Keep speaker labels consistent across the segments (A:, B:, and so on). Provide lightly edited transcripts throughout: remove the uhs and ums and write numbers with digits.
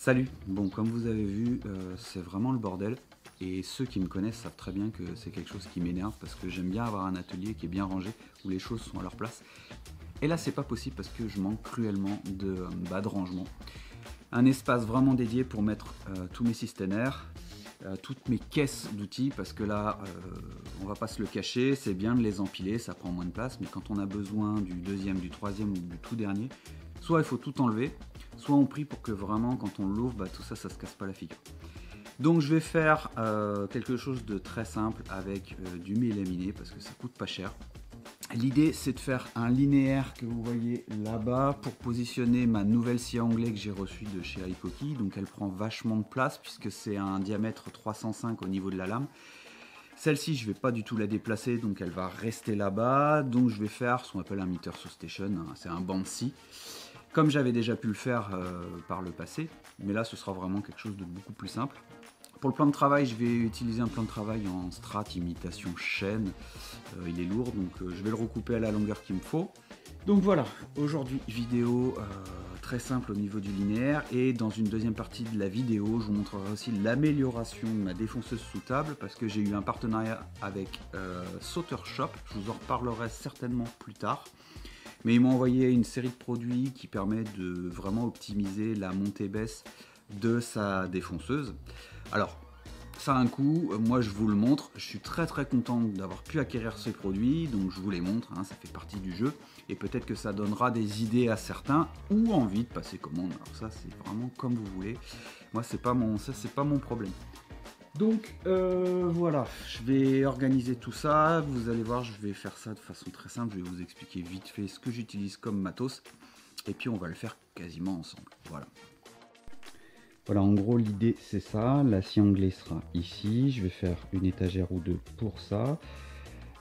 A: Salut. Bon, comme vous avez vu, c'est vraiment le bordel. Et ceux qui me connaissent savent très bien que c'est quelque chose qui m'énerve parce que j'aime bien avoir un atelier qui est bien rangé, où les choses sont à leur place. Et là, c'est pas possible parce que je manque cruellement de rangement. Un espace vraiment dédié pour mettre tous mes systénaires, toutes mes caisses d'outils, parce que là, on va pas se le cacher, c'est bien de les empiler, ça prend moins de place, mais quand on a besoin du deuxième, du troisième ou du tout dernier, soit il faut tout enlever, soit on prie pour que vraiment, quand on l'ouvre, tout ça, ça se casse pas la figure. Donc je vais faire quelque chose de très simple avec du mélaminé, parce que ça coûte pas cher. L'idée, c'est de faire un linéaire que vous voyez là-bas pour positionner ma nouvelle scie à onglet que j'ai reçue de chez iCookie. Donc elle prend vachement de place puisque c'est un diamètre 305 au niveau de la lame. Celle-ci, je ne vais pas du tout la déplacer, donc elle va rester là-bas. Donc je vais faire ce qu'on appelle un meter station, c'est un banc de scie. Comme j'avais déjà pu le faire par le passé, mais là ce sera vraiment quelque chose de beaucoup plus simple. Pour le plan de travail, je vais utiliser un plan de travail en strat imitation chaîne. Il est lourd, donc je vais le recouper à la longueur qu'il me faut. Donc voilà, aujourd'hui vidéo très simple au niveau du linéaire, et dans une deuxième partie de la vidéo, je vous montrerai aussi l'amélioration de ma défonceuse sous table parce que j'ai eu un partenariat avec Sauter Shop. Je vous en reparlerai certainement plus tard. Mais ils m'ont envoyé une série de produits qui permet de vraiment optimiser la montée-baisse de sa défonceuse. Alors, ça a un coût, moi je vous le montre, je suis très content d'avoir pu acquérir ces produits, donc je vous les montre, ça fait partie du jeu, et peut-être que ça donnera des idées à certains, ou envie de passer commande, alors ça c'est vraiment comme vous voulez, moi c'est pas mon problème. Donc voilà, je vais organiser tout ça, vous allez voir, je vais faire ça de façon très simple, je vais vous expliquer vite fait ce que j'utilise comme matos, et puis on va le faire quasiment ensemble, voilà. Voilà, en gros l'idée c'est ça, la scie anglais sera ici, je vais faire une étagère ou deux pour ça.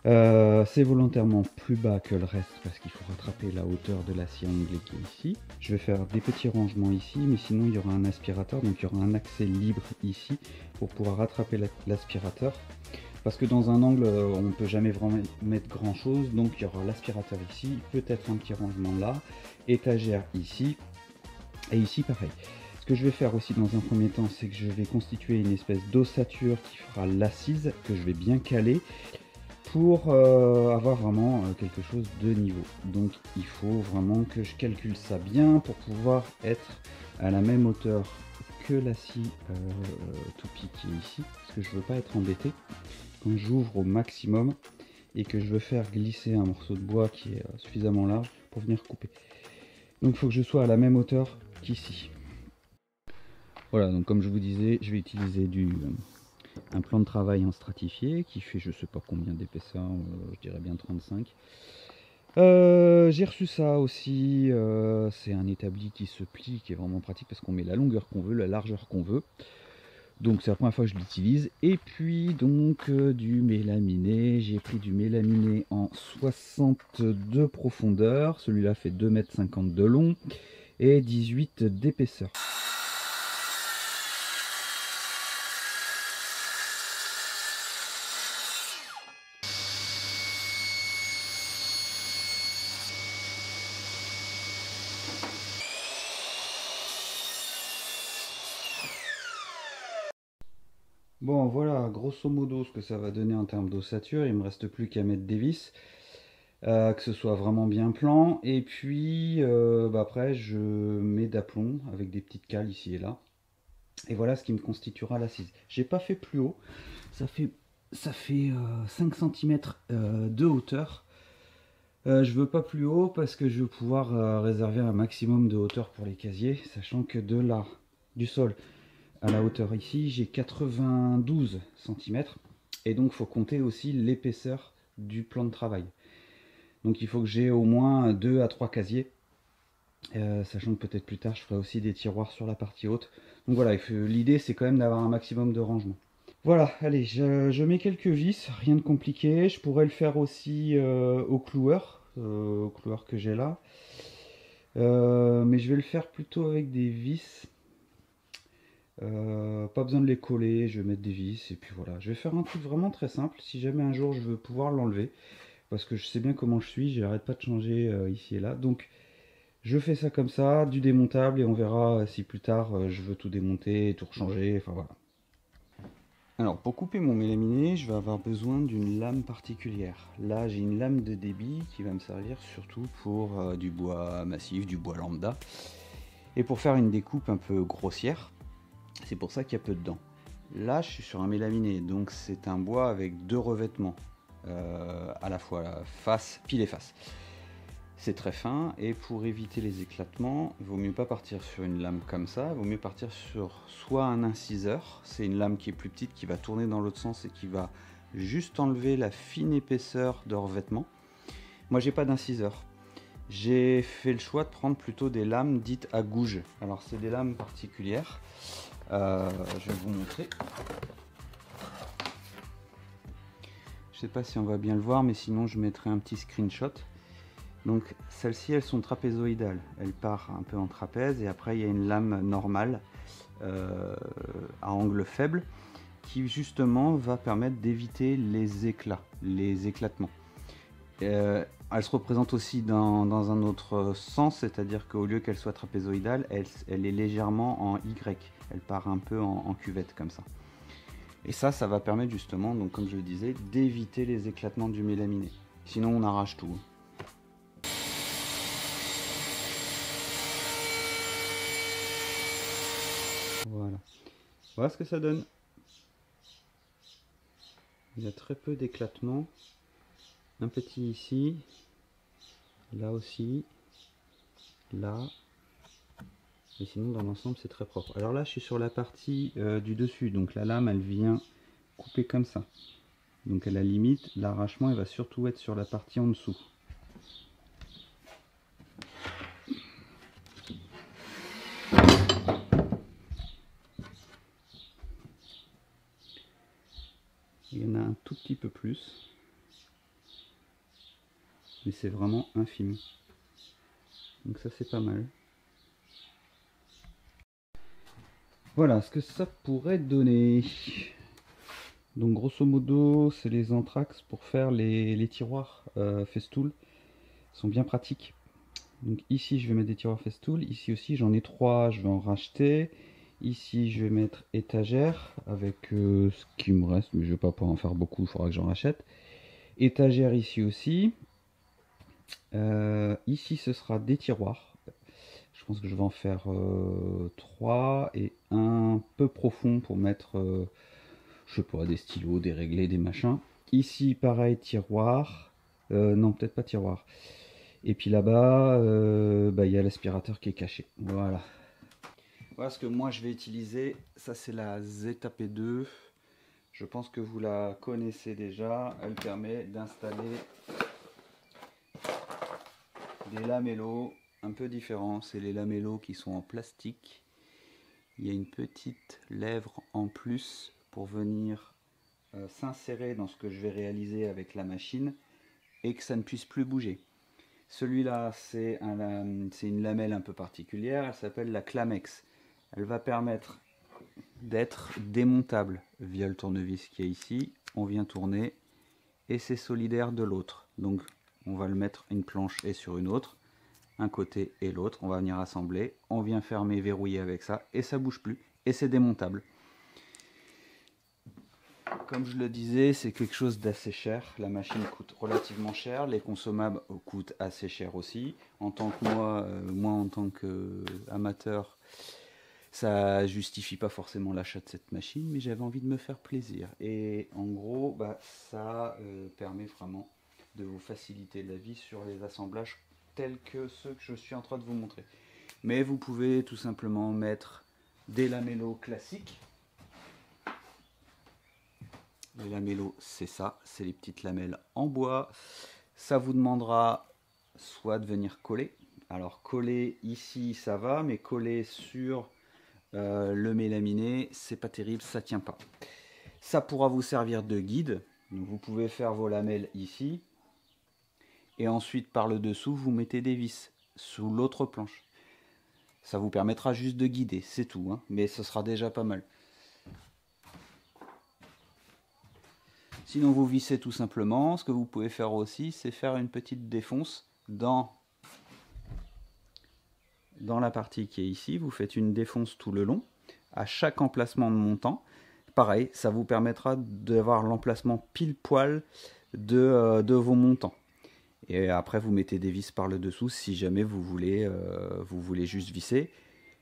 A: C'est volontairement plus bas que le reste parce qu'il faut rattraper la hauteur de la scie anglais qui est ici. Je vais faire des petits rangements ici, mais sinon il y aura un aspirateur, donc il y aura un accès libre ici pour pouvoir rattraper l'aspirateur. Parce que dans un angle, on ne peut jamais vraiment mettre grand chose, donc il y aura l'aspirateur ici, peut-être un petit rangement là, étagère ici, et ici pareil. Ce que je vais faire aussi dans un premier temps, c'est que je vais constituer une espèce d'ossature qui fera l'assise, que je vais bien caler, pour avoir vraiment quelque chose de niveau. Donc il faut vraiment que je calcule ça bien pour pouvoir être à la même hauteur que la scie toupie qui est ici, parce que je veux pas être embêté quand j'ouvre au maximum et que je veux faire glisser un morceau de bois qui est suffisamment large pour venir couper. Donc il faut que je sois à la même hauteur qu'ici. Voilà, donc comme je vous disais, je vais utiliser un plan de travail en stratifié qui fait je sais pas combien d'épaisseur, je dirais bien 35. J'ai reçu ça aussi, c'est un établi qui se plie, qui est vraiment pratique parce qu'on met la longueur qu'on veut, la largeur qu'on veut. Donc c'est la première fois que je l'utilise. Et puis donc du mélaminé, j'ai pris du mélaminé en 62 profondeur, celui-là fait 2,50 m de long et 18 d'épaisseur. Bon voilà, grosso modo ce que ça va donner en termes d'ossature, il me reste plus qu'à mettre des vis, que ce soit vraiment bien plan, et puis après je mets d'aplomb avec des petites cales ici et là, et voilà ce qui me constituera l'assise. J'ai pas fait plus haut, ça fait 5 cm de hauteur. Je veux pas plus haut parce que je veux pouvoir réserver un maximum de hauteur pour les casiers, sachant que de là, du sol à la hauteur ici, j'ai 92 cm, et donc il faut compter aussi l'épaisseur du plan de travail. Donc il faut que j'ai au moins 2 à 3 casiers, sachant que peut-être plus tard je ferai aussi des tiroirs sur la partie haute. Donc voilà, l'idée c'est quand même d'avoir un maximum de rangement. Voilà, allez, je mets quelques vis, rien de compliqué. Je pourrais le faire aussi au cloueur que j'ai là. Mais je vais le faire plutôt avec des vis. Pas besoin de les coller, je vais mettre des vis et puis voilà. Je vais faire un truc vraiment très simple. Si jamais un jour je veux pouvoir l'enlever, parce que je sais bien comment je suis, j'arrête pas de changer ici et là. Donc Je fais ça comme ça, du démontable, et on verra si plus tard je veux tout démonter, tout rechanger, enfin voilà. Alors pour couper mon mélaminé, je vais avoir besoin d'une lame particulière. Là j'ai une lame de débit qui va me servir surtout pour du bois massif, du bois lambda. Et pour faire une découpe un peu grossière, c'est pour ça qu'il y a peu de dents. Là je suis sur un mélaminé, donc c'est un bois avec deux revêtements, à la fois la face, pile et face. C'est très fin, et pour éviter les éclatements, il vaut mieux pas partir sur une lame comme ça, il vaut mieux partir sur soit un inciseur, c'est une lame qui est plus petite, qui va tourner dans l'autre sens et qui va juste enlever la fine épaisseur de revêtement. Moi j'ai pas d'inciseur, j'ai fait le choix de prendre plutôt des lames dites à gouge. Alors c'est des lames particulières, je vais vous montrer. Je sais pas si on va bien le voir, mais sinon je mettrai un petit screenshot. Donc celles-ci, elles sont trapézoïdales, elles partent un peu en trapèze, et après il y a une lame normale à angle faible qui justement va permettre d'éviter les éclats, les éclatements. Elle se représente aussi dans un autre sens, c'est-à-dire qu'au lieu qu'elle soit trapézoïdale, elle est légèrement en Y, elle part un peu en cuvette comme ça. Et ça va permettre justement, donc comme je le disais, d'éviter les éclatements du mélaminé. Sinon on arrache tout. Voilà. Voilà ce que ça donne. Il y a très peu d'éclatements. Un petit ici. Là aussi. Là. Et sinon dans l'ensemble c'est très propre. Alors là je suis sur la partie du dessus. Donc la lame elle vient couper comme ça. Donc à la limite l'arrachement il va surtout être sur la partie en dessous. Il y en a un tout petit peu plus, mais c'est vraiment infime. Donc ça c'est pas mal. Voilà ce que ça pourrait donner. Donc grosso modo c'est les Anthrax pour faire les tiroirs Festool. Ils sont bien pratiques. Donc ici je vais mettre des tiroirs Festool, ici aussi j'en ai 3, je vais en racheter. Ici je vais mettre étagère avec ce qui me reste, mais je vais pas pouvoir en faire beaucoup, il faudra que j'en rachète. Étagère ici aussi. Ici ce sera des tiroirs. Je pense que je vais en faire 3 et un peu profond pour mettre, je sais pas, des stylos, des réglés, des machins. Ici pareil, tiroir. Non, peut-être pas tiroir. Et puis là-bas, il y a l'aspirateur qui est caché. Voilà. Voilà ce que moi je vais utiliser. Ça c'est la ZTP2. Je pense que vous la connaissez déjà. Elle permet d'installer des lamellos un peu différents. C'est les lamellos qui sont en plastique. Il y a une petite lèvre en plus pour venir s'insérer dans ce que je vais réaliser avec la machine et que ça ne puisse plus bouger. Celui-là, c'est une lamelle un peu particulière, elle s'appelle la Clamex. Elle va permettre d'être démontable via le tournevis qui est ici. On vient tourner et c'est solidaire de l'autre. Donc on va le mettre une planche et sur une autre, un côté et l'autre. On va venir assembler, on vient fermer, verrouiller avec ça et ça bouge plus et c'est démontable. Comme je le disais, c'est quelque chose d'assez cher. La machine coûte relativement cher. Les consommables coûtent assez cher aussi. En tant que moi en tant qu'amateur, ça justifie pas forcément l'achat de cette machine, mais j'avais envie de me faire plaisir. Et en gros, ça permet vraiment de vous faciliter la vie sur les assemblages tels que ceux que je suis en train de vous montrer. Mais vous pouvez tout simplement mettre des lamellos classiques. Les lamellos, c'est ça, c'est les petites lamelles en bois. Ça vous demandera soit de venir coller. Alors coller ici, ça va, mais coller sur le mélaminé, c'est pas terrible, ça tient pas. Ça pourra vous servir de guide. Donc vous pouvez faire vos lamelles ici. Et ensuite, par le dessous, vous mettez des vis sous l'autre planche. Ça vous permettra juste de guider, c'est tout, hein, mais ce sera déjà pas mal. Sinon vous vissez tout simplement. Ce que vous pouvez faire aussi, c'est faire une petite défonce dans dans la partie qui est ici, vous faites une défonce tout le long, à chaque emplacement de montant. Pareil, ça vous permettra d'avoir l'emplacement pile poil de vos montants. Et après, vous mettez des vis par le dessous si jamais vous voulez juste visser.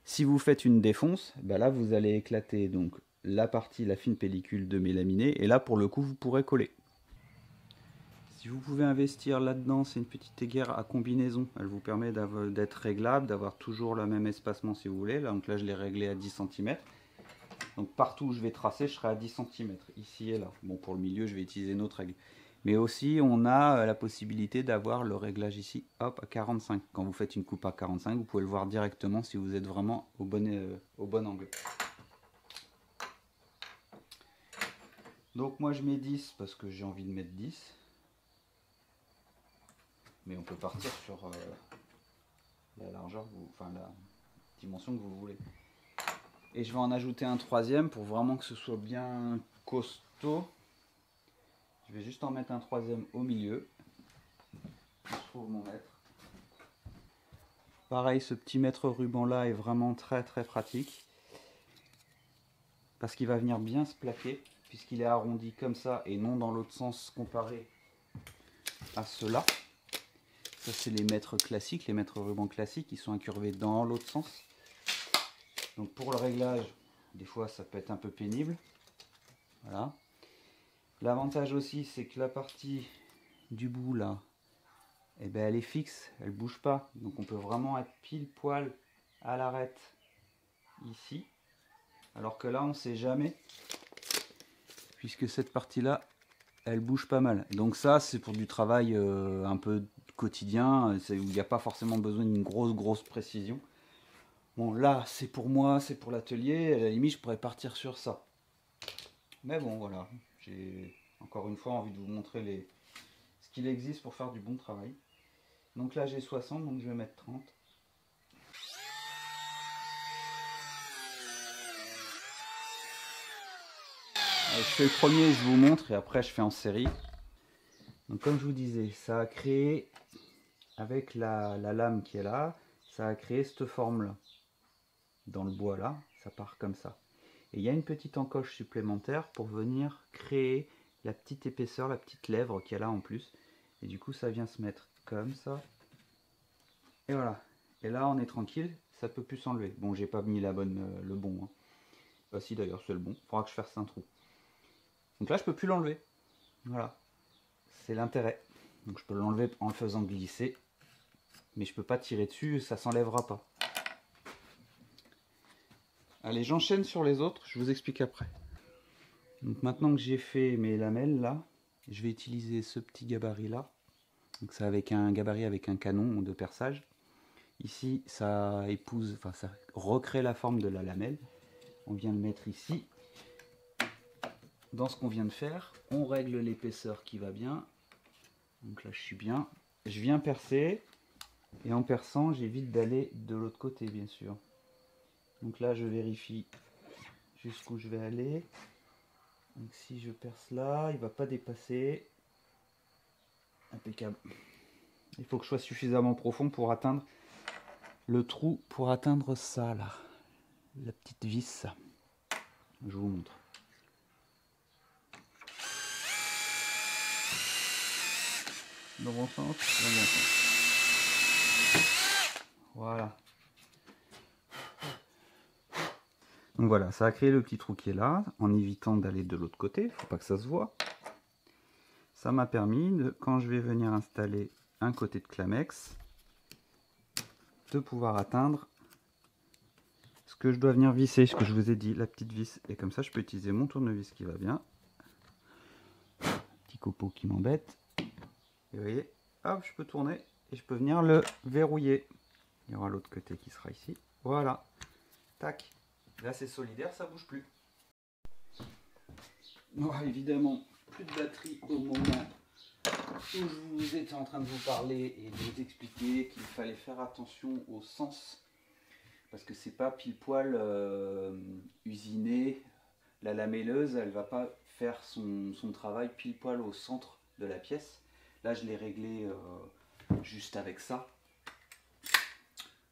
A: Si vous faites une défonce, bah là, vous allez éclater donc la fine pellicule de mélaminé. Et là, pour le coup, vous pourrez coller. Si vous pouvez investir là-dedans, c'est une petite aiguille à combinaison. Elle vous permet d'être réglable, d'avoir toujours le même espacement si vous voulez. Donc là, je l'ai réglé à 10 cm. Donc partout où je vais tracer, je serai à 10 cm, ici et là. Bon, pour le milieu, je vais utiliser une autre règle. Mais aussi, on a la possibilité d'avoir le réglage ici, hop, à 45. Quand vous faites une coupe à 45, vous pouvez le voir directement si vous êtes vraiment au bon angle. Donc moi, je mets 10 parce que j'ai envie de mettre 10. Mais on peut partir sur la largeur, enfin la dimension que vous voulez. Et je vais en ajouter un troisième pour vraiment que ce soit bien costaud. Je vais juste en mettre un troisième au milieu. Je trouve mon mètre. Pareil, ce petit mètre ruban là est vraiment très pratique. Parce qu'il va venir bien se plaquer, puisqu'il est arrondi comme ça et non dans l'autre sens comparé à ceux-là. Ça, c'est les mètres classiques, les mètres ruban classiques, qui sont incurvés dans l'autre sens. Donc pour le réglage, des fois ça peut être un peu pénible. Voilà. L'avantage aussi, c'est que la partie du bout là, eh ben, elle est fixe, elle bouge pas. Donc on peut vraiment être pile poil à l'arête ici. Alors que là, on ne sait jamais, puisque cette partie là, elle bouge pas mal. Donc ça, c'est pour du travail un peu quotidien, où il n'y a pas forcément besoin d'une grosse précision. Bon, là, c'est pour moi, c'est pour l'atelier. À la limite, je pourrais partir sur ça. Mais bon, voilà. J'ai encore une fois envie de vous montrer ce qu'il existe pour faire du bon travail. Donc là, j'ai 60, donc je vais mettre 30. Alors, je fais le premier, je vous montre, et après, je fais en série. Donc comme je vous disais, ça a créé, avec la lame qui est là, ça a créé cette forme-là. Dans le bois là, ça part comme ça. Et il y a une petite encoche supplémentaire pour venir créer la petite épaisseur, la petite lèvre qu'il y a là en plus. Et du coup, ça vient se mettre comme ça. Et voilà. Et là, on est tranquille, ça peut plus s'enlever. Bon, j'ai pas mis le bon. Hein. Bah si, d'ailleurs, c'est le bon. Il faudra que je fasse un trou. Donc là, je peux plus l'enlever. Voilà. C'est l'intérêt. Donc je peux l'enlever en le faisant glisser. Mais je peux pas tirer dessus, ça s'enlèvera pas. Allez, j'enchaîne sur les autres, je vous explique après. Donc maintenant que j'ai fait mes lamelles là, je vais utiliser ce petit gabarit là. Donc c'est avec un gabarit avec un canon de perçage. Ici, ça épouse, enfin ça recrée la forme de la lamelle. On vient le mettre ici. Dans ce qu'on vient de faire, on règle l'épaisseur qui va bien. Donc là, je suis bien. Je viens percer. Et en perçant, j'évite d'aller de l'autre côté, bien sûr. Donc là, je vérifie jusqu'où je vais aller. Donc si je perce là, il ne va pas dépasser. Impeccable. Il faut que je sois suffisamment profond pour atteindre le trou, pour atteindre ça là. La petite vis. Je vous montre. Dans mon sens, dans mon sens. Voilà. Donc voilà, ça a créé le petit trou qui est là, en évitant d'aller de l'autre côté, faut pas que ça se voit. Ça m'a permis, quand je vais venir installer un côté de Clamex, de pouvoir atteindre ce que je dois venir visser, ce que je vous ai dit, la petite vis. Et comme ça, je peux utiliser mon tournevis qui va bien. Petit copeau qui m'embête. Et vous voyez, hop, je peux tourner et je peux venir le verrouiller. Il y aura l'autre côté qui sera ici. Voilà. Tac. Là, c'est solidaire, ça bouge plus. Bon, évidemment, plus de batterie au moment où je vous étais en train de vous parler et de vous expliquer qu'il fallait faire attention au sens. Parce que c'est pas pile poil usiné. La lamelleuse, elle va pas faire son travail pile poil au centre de la pièce. Là, je l'ai réglé juste avec ça.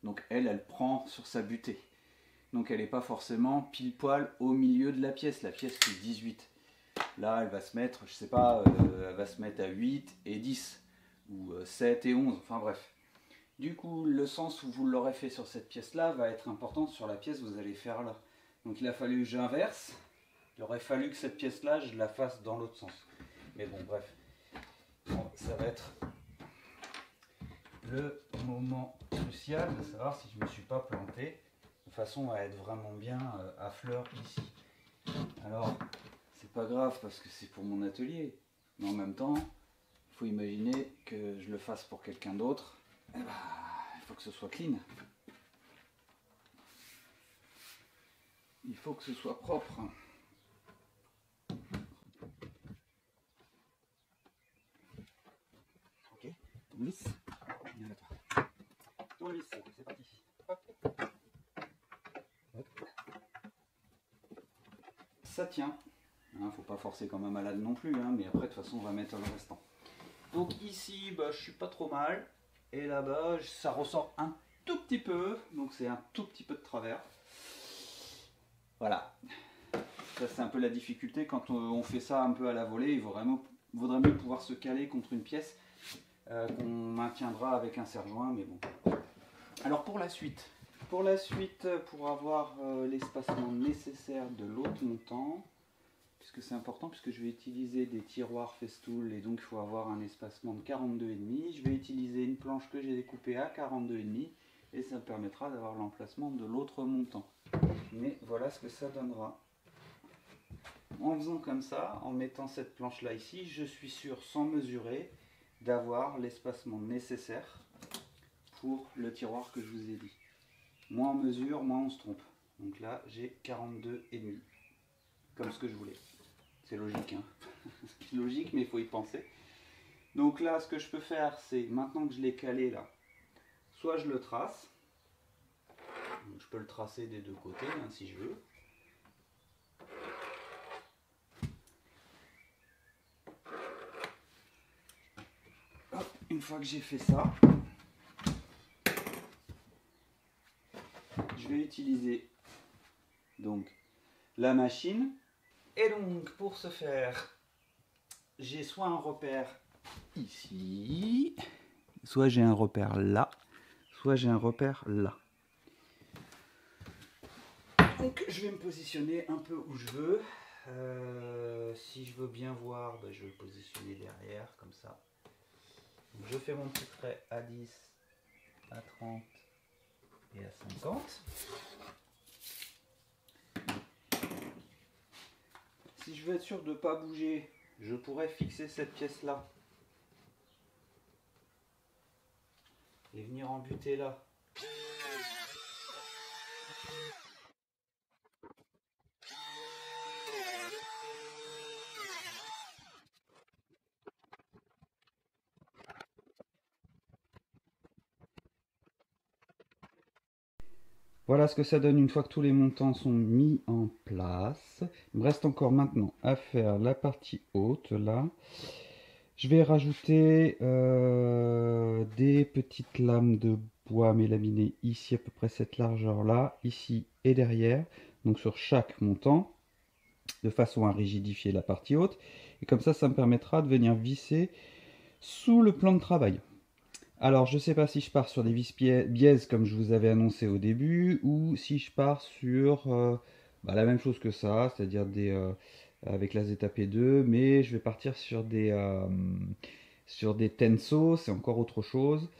A: Donc elle prend sur sa butée. Donc elle n'est pas forcément pile poil au milieu de la pièce. La pièce fait 18. Là, elle va se mettre, je sais pas, elle va se mettre à 8 et 10. Ou 7 et 11, enfin bref. Du coup, le sens où vous l'aurez fait sur cette pièce-là va être important sur la pièce que vous allez faire là. Donc il a fallu que j'inverse. Il aurait fallu que cette pièce-là, je la fasse dans l'autre sens. Mais bon, bref. Bon, ça va être le moment crucial de savoir si je ne me suis pas planté de façon à être vraiment bien à fleur ici. Alors, c'est pas grave parce que c'est pour mon atelier. Mais en même temps, il faut imaginer que je le fasse pour quelqu'un d'autre. Eh ben, il faut que ce soit clean. Il faut que ce soit propre. Ok, on lisse. Viens là, toi. On lisse, c'est parti. Hop. Hop. Ça tient. Hein, faut pas forcer comme un malade non plus, hein, mais après de toute façon on va mettre le restant. Donc ici, bah, je suis pas trop mal. Et là-bas, ça ressort un tout petit peu. Donc c'est un tout petit peu de travers. Voilà. Ça c'est un peu la difficulté quand on fait ça un peu à la volée. Il vaudrait mieux pouvoir se caler contre une pièce qu'on maintiendra avec un serre-joint. Mais bon. Alors pour la suite, pour avoir l'espacement nécessaire de l'autre montant, puisque c'est important, puisque je vais utiliser des tiroirs Festool et donc il faut avoir un espacement de 42,5. Je vais utiliser une planche que j'ai découpée à 42,5 et ça me permettra d'avoir l'emplacement de l'autre montant. Mais voilà ce que ça donnera. En faisant comme ça, en mettant cette planche là ici, je suis sûr, sans mesurer, d'avoir l'espacement nécessaire pour le tiroir que je vous ai dit. Moins on mesure, moins on se trompe. Donc là, j'ai 42,5, comme ce que je voulais. C'est logique, hein. C'est logique, mais il faut y penser. Donc là, ce que je peux faire, c'est, maintenant que je l'ai calé là, soit je le trace. Donc, je peux le tracer des deux côtés, hein, si je veux. Hop, une fois que j'ai fait ça, je vais utiliser donc la machine. Et donc pour ce faire, j'ai soit un repère ici, soit j'ai un repère là, soit j'ai un repère là. Donc je vais me positionner un peu où je veux. Si je veux bien voir, ben, je vais le positionner derrière comme ça. Donc, je fais mon petit trait à 10, à 30 et à 50. Si je veux être sûr de ne pas bouger, je pourrais fixer cette pièce-là et venir en buter là. Voilà ce que ça donne une fois que tous les montants sont mis en place. Il me reste encore maintenant à faire la partie haute là. Je vais rajouter des petites lames de bois mélaminées ici à peu près cette largeur là, ici et derrière. Donc sur chaque montant, de façon à rigidifier la partie haute. Et comme ça me permettra de venir visser sous le plan de travail. Alors, je ne sais pas si je pars sur des vis biaises comme je vous avais annoncé au début, ou si je pars sur la même chose que ça, c'est-à-dire avec la ZP2, mais je vais partir sur des Tenso, c'est encore autre chose.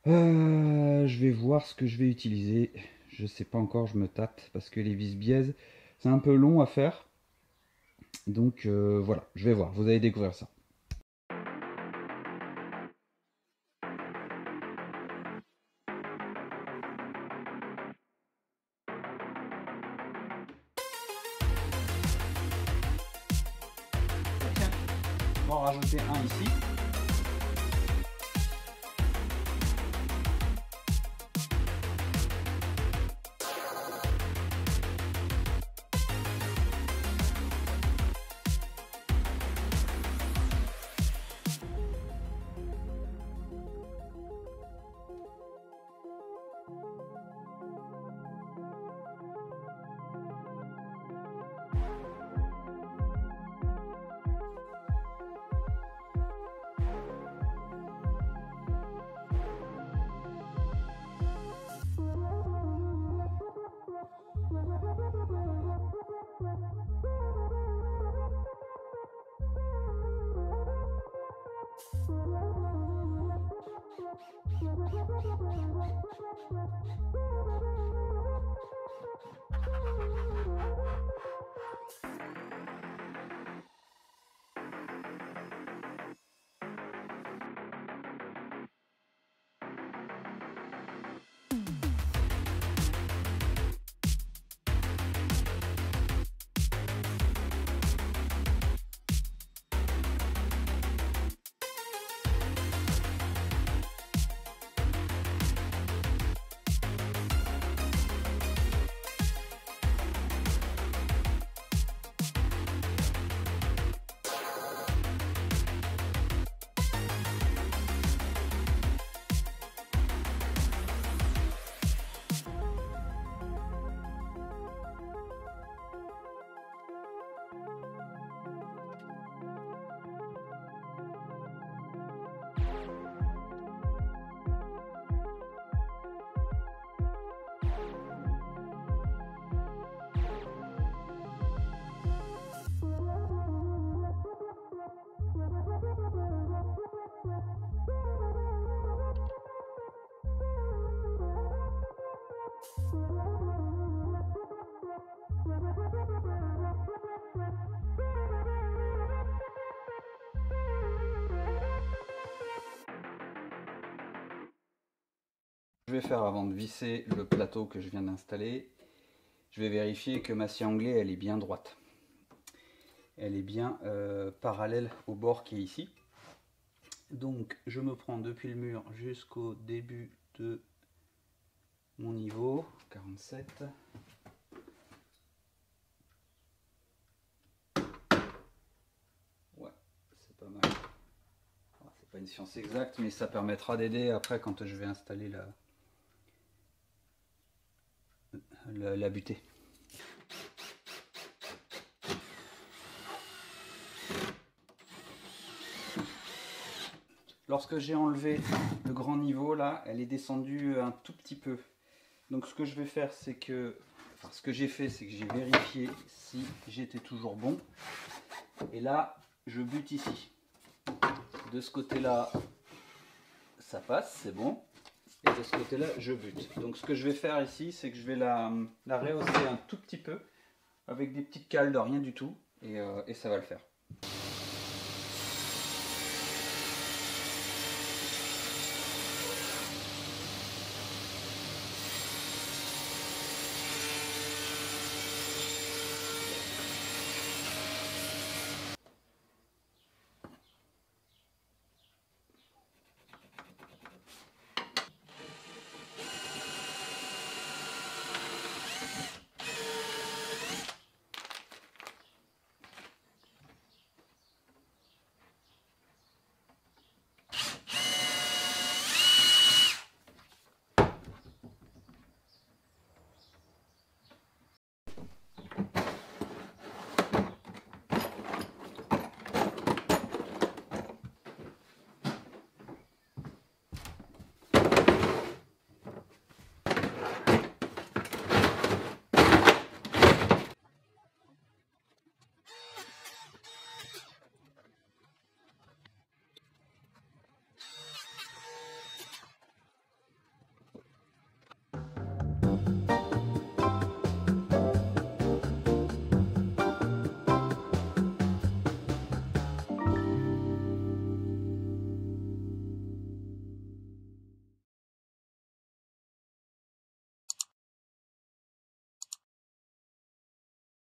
A: Je vais voir ce que je vais utiliser. Je ne sais pas encore, je me tâte, parce que les vis biaises, c'est un peu long à faire. Donc voilà, je vais voir, vous allez découvrir ça. On va en rajouter un ici. Je vais faire avant de visser le plateau que je viens d'installer, je vais vérifier que ma scie anglais elle est bien droite. Elle est bien parallèle au bord qui est ici. Donc je me prends depuis le mur jusqu'au début de mon niveau, 47. Ouais, c'est pas mal. C'est pas une science exacte, mais ça permettra d'aider après quand je vais installer la butée. Lorsque j'ai enlevé le grand niveau là, elle est descendue un tout petit peu. Donc ce que je vais faire, c'est que, enfin ce que j'ai fait, c'est que j'ai vérifié si j'étais toujours bon. Et là, je bute ici. De ce côté-là, ça passe, c'est bon. Et de ce côté-là, je bute. Donc ce que je vais faire ici, c'est que je vais la rehausser un tout petit peu avec des petites cales de rien du tout. Et ça va le faire.